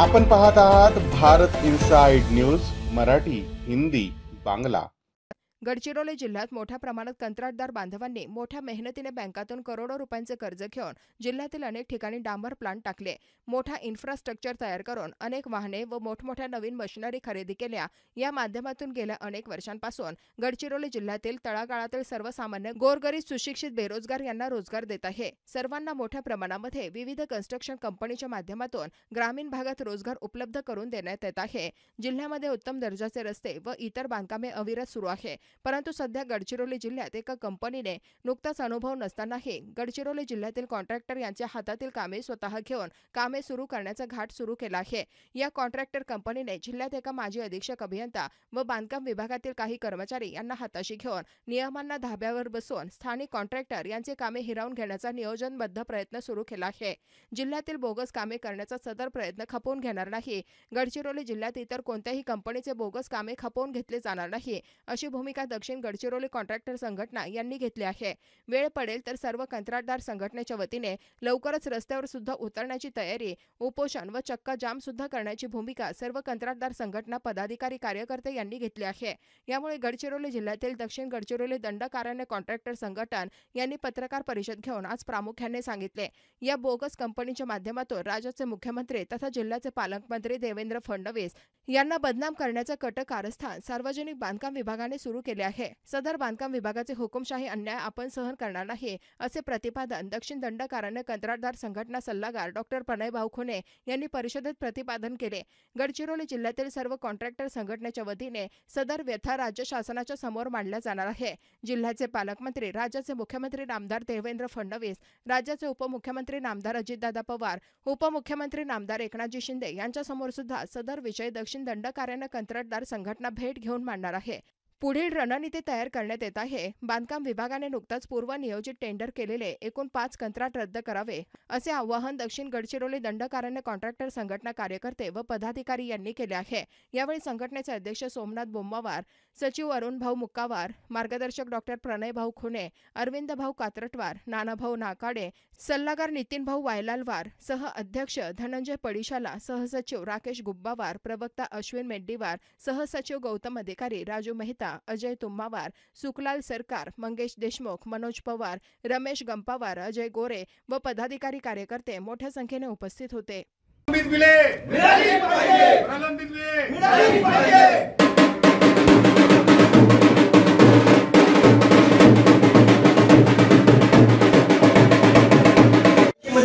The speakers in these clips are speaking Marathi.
आपण पाहत आहात भारत इनसाइड न्यूज मराठी, हिंदी, बांगला। गडचिरोली जिल्ह्यात मोठ्या प्रमाणात कंत्राटदार बांधवांनी मोठ्या मेहनतीने बँकातून करोडो रुपयांचे कर्ज घेऊन जिल्ह्यातील अनेक ठिकाणी डांबर प्लांट टाकले, मोठा इन्फ्रास्ट्रक्चर तयार करून अनेक वाहने व मोठमोठ्या नवीन मशिनरी खरेदी केल्या। या माध्यमातून गेल्या अनेक वर्षांपासून गडचिरोली जिल्ह्यातील तळागाळातील सर्वसामान्य गोरगरीब सुशिक्षित बेरोजगार यांना रोजगार देत आहे। सर्वांना मोठ्या प्रमाणामध्ये विविध कन्स्ट्रक्शन कंपनीच्या माध्यमातून ग्रामीण भागात रोजगार उपलब्ध करून देण्यात येत आहे। जिल्ह्यामध्ये उत्तम दर्जाचे रस्ते व इतर बांधकामे अविरत सुरू आहे, परंतु सध्या गडचिरोली जिल्ह्यात एका कंपनीने नुकताच अनुभव नसतानाही गडचिरोली जिल्ह्यातील कॉन्ट्रॅक्टर यांच्या हातातील कामे स्वतः घेऊन कामे सुरू करण्याचा घाट सुरू केला आहे। या कॉन्ट्रॅक्टर कंपनीने जिल्ह्यात एका माजी अधीक्षक अभियंता व बांधकाम विभागातील काही कर्मचारी यांना हाताशी घेऊन नियमांना धाब्यावर बसवून स्थानिक कॉन्ट्रॅक्टर यांचे कामे हिरावून घेण्याचा नियोजनबद्ध प्रयत्न सुरू केला आहे। जिल्ह्यातील बोगस कामे करण्याचा सदर प्रयत्न खपवून घेणार नाही। गडचिरोली जिल्ह्यात इतर कोणत्याही कंपनीचे बोगस कामे खपवून घेतले जाणार नाही, अशी भूमिका दक्षिण गडचिरोली कॉन्ट्रॅक्टर संघटना यांनी घेतली आहे। वेळ पडेल तर सर्व कंत्राटदार संघटनेच्या वतीने लवकरच रस्त्यावर सुद्धा उतरण्याची तयारी, उपोषण व चक्का जाम सुद्धा करण्याची भूमिका सर्व कंत्राटदार संघटना पदाधिकारी कार्यकर्ते यांनी घेतली आहे। यामुळे गडचिरोली जिल्ह्यातील दक्षिण गडचिरोली दंडकारण्य कॉन्ट्रॅक्टर संघटन यांनी पत्रकार परिषद घेऊन आज प्रामुख्याने सांगितले, या बोगस कंपनीच्या माध्यमातून राज्याचे मुख्यमंत्री तथा जिल्ह्याचे पालकमंत्री देवेंद्र फडणवीस यांना बदनाम करण्याचे कट कारस्थान सार्वजनिक बांधकाम विभागाने सुरू केले आहे। सदर बांधकाम विभागाचे हुकुमशाही अन्याय आपण सहन करणार नाही, असे प्रतिपादन दक्षिण दंडकारण्य कंत्राटदार संघटना सल्लागार डॉक्टर प्रणयभाऊ खुने यांनी परिषदेत प्रतिपादन केले। गडचिरोली जिल्ह्यातील सर्व कॉन्ट्रॅक्टर संघटनेच्या वतीने सदर व्यथा राज्य शासनाच्या समोर मांडल्या जाणार आहे। जिल्ह्याचे पालकमंत्री, राज्याचे मुख्यमंत्री नामदार देवेंद्र फडणवीस, राज्याचे उपमुख्यमंत्री नामदार अजितदादा पवार, उपमुख्यमंत्री नामदार एकनाथजी शिंदे यांच्या समोर सुद्धा सदर विषय दक्षिण दंडकारण्य कंत्राटदार संघटना भेट घेऊन मांडणार आहे। पुढील रणनीती तयार करण्यात येत आहे। बांधकाम विभागाने नुकताच पूर्वनियोजित टेंडर केलेले एकूण 5 कंत्राट रद्द करावे, असे आवाहन दक्षिण गडचिरोली दंडकारण्य कॉन्ट्रॅक्टर संघटना कार्यकर्ते व पदाधिकारी यांनी केले आहे। यावेळी संघटनेचे अध्यक्ष सोमनाथ बोम्मावार, सचिव अरुणभाऊ मुक्कावार, मार्गदर्शक डॉक्टर प्रणयभाऊ खुने, अरविंदभाऊ कात्रटवार, नानाभाऊ नाकाडे, सल्लागार नितीनभाऊ वायलालवार, सह अध्यक्ष धनंजय पडिशाला, सहसचिव राकेश गुब्बावार, प्रवक्ता अश्विन मेड्डीवार, सहसचिव गौतम अधिकारी, राजू मेहता, अजय तुम्मावार, सुखलाल सरकार, मंगेश देशमुख, मनोज पवार, रमेश गंपावार, अजय गोरे व पदाधिकारी कार्यकर्ते मोठ्या संख्येने उपस्थित होते।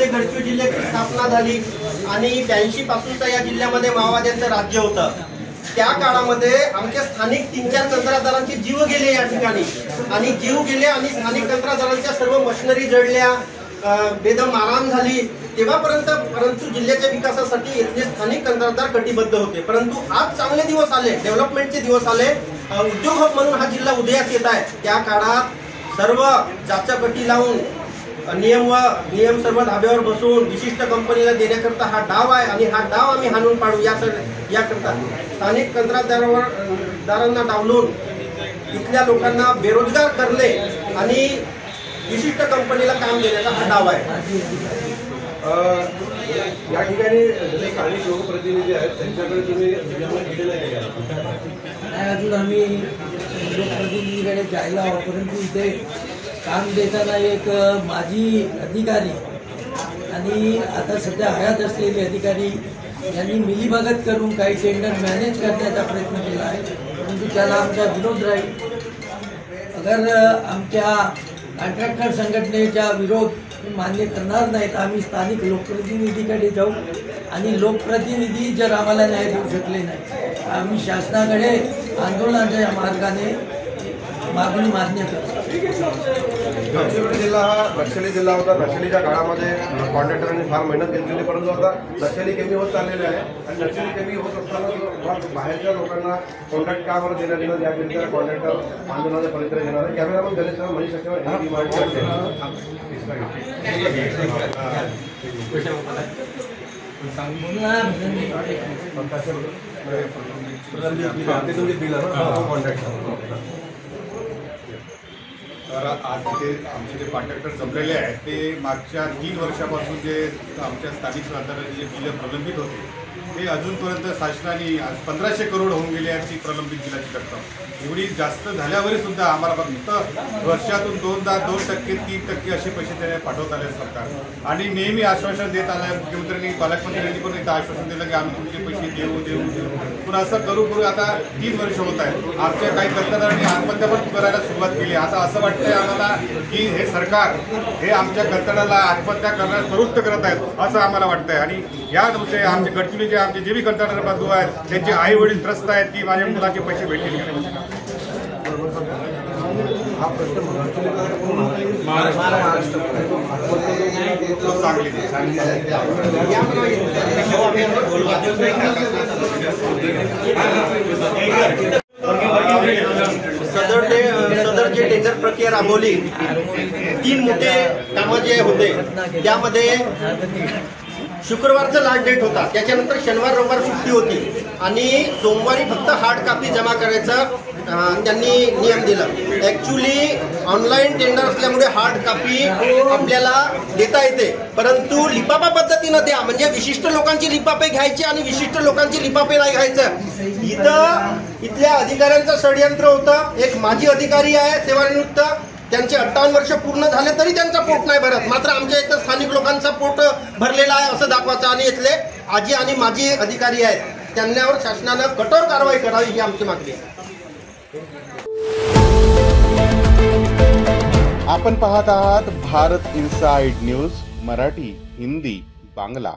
गडचिरोली जिल्ह्याची स्थापना झाली आणि 82 पासूनचा या जिल्ह्यामध्ये माओवाद्यांचं राज्य होतं। त्या काळामध्ये आमच्या स्थानिक 3-4 कंत्राटदारांचे जीव गेले या ठिकाणी आणि स्थानिक कंत्राटदारांच्या सर्व मशिनरी जळल्या, बेदम मारहाण झाली तेव्हापर्यंत, परंतु जिल्ह्याच्या विकासासाठी इथले स्थानिक कंत्राटदार कटिबद्ध होते। परंतु आज चांगले दिवस आले, डेव्हलपमेंटचे दिवस आले, उद्योग हब म्हणून हा जिल्हा उदयास येत आहे। त्या काळात सर्व चाचापट्टी लावून नियम सर्व धाब्यावर बसवून विशिष्ट कंपनीला देण्याकरता हा डाव आहे आणि हा डाव आम्ही हाणून पाडू याकरता स्थानिक कंत्राटदारांना डावलून इथल्या लोकांना बेरोजगार करणे आणि विशिष्ट कंपनीला काम देण्याचा हा डाव आहे। या ठिकाणी जे स्थानिक लोकप्रतिनिधी आहेत त्यांच्याकडे तुम्ही अजून आम्ही लोकप्रतिनिधीकडे जायला, परंतु इथे काम देताना एक माजी अधिकारी आणि आता सध्या हयात असलेले अधिकारी यांनी मिलीभगत करून काही टेंडर मॅनेज करण्याचा प्रयत्न केला आहे, परंतु त्याला आमचा विरोध राहील। अगर आमच्या कॉन्ट्रॅक्टर संघटनेचा विरोध मान्य करणार नाही तर आम्ही स्थानिक लोकप्रतिनिधीकडे जाऊ आणि लोकप्रतिनिधी जर आम्हाला न्याय देऊ शकले नाही आम्ही शासनाकडे आंदोलनाच्या मार्गाने मागणी मान्य करतो। गडचिरोली जिल्हा हा नक्षली जिल्हा होता। नक्षलीच्या काळामध्ये कॉन्ट्रॅक्टरांनी फार मेहनत घेतलेली, परंतु आता नक्षली कमी होत चाललेले आहे आणि नक्षली कमी होत असताना बाहेरच्या लोकांना कॉन्ट्रॅक्ट का बरं देण्यात येणार याकरिता कॉन्ट्रॅक्टर आंदोलनाचा परिचय घेणार आहे। कॅमेरामन गणेश मनीष सचिव ही माहिती तर आज ते आमचे जे कॉन्ट्रॅक्टर जमलेले आहेत ते मागच्या 3 वर्षापासून जे आमच्या स्थानिक स्वराज्याचे जे बिलं प्रलंबित होते ते अजूनपर्यंत शासनाने 1500 करोड होऊन गेले आहेत ती प्रलंबित बिलाची रक्कम एवढी जास्त झाल्यावरही सुद्धा आम्हाला फक्त वर्षातून 2% 3% असे पैसे त्याने पाठवत आले सरकार आणि नेहमी आश्वासन देत आलं मुख्यमंत्र्यांनी पालकमंत्र्यांनी पण इथं आश्वासन दिलं की आम्ही तुमचे पैसे देऊ पण असं करू आता 3 वर्ष होत आहेत आमच्या काही कर्तव्यांनी आत्महत्या पण करायला सुरुवात केली आता असं वाटतंय आम्हाला की हे सरकार हे आमच्या कर्तव्याला आत्महत्या करण्यास प्रवृत्त करत आहेत असं आम्हाला वाटतंय आणि यानुसार आमचे गडचिरोलीचे आमचे जे बी कर्तव्य बंधू आहेत त्यांचे आई वडील त्रस्त आहेत की माझ्या मुलाचे पैसे भेटतील हा प्रश्न सदर जे टेंडर प्रक्रिया राबवली 3 मोठे कामं जे होते त्यामध्ये शुक्रवारचा लास्ट डेट होता त्याच्यानंतर शनिवार रविवार सुट्टी होती आणि सोमवारी फक्त हार्ड कॉपी जमा करायचा त्यांनी नियम दिला ॲक्च्युली ऑनलाईन टेंडर असल्यामुळे हार्ड कॉपी आपल्याला देता येते परंतु लिफाफा पद्धतीनं द्या म्हणजे विशिष्ट लोकांची लिफाफे घ्यायचे आणि विशिष्ट लोकांची लिफाफे नाही घ्यायचं इथल्या अधिकाऱ्यांचं षडयंत्र होतं एक माजी अधिकारी आहे सेवानिवृत्त त्यांचे 58 वर्ष पूर्ण झाले तरी त्यांचा पोट नाही भरत मात्र आमच्या इथं स्थानिक लोकांचा पोट भरलेला आहे असं दाखवायचं आणि इथले आजी आणि माजी अधिकारी आहेत त्यांच्यावर शासनानं कठोर कारवाई करावी ही आमची मागणी आहे आपण पाहत आहात भारत इनसाइड न्यूज मराठी हिंदी बांगला।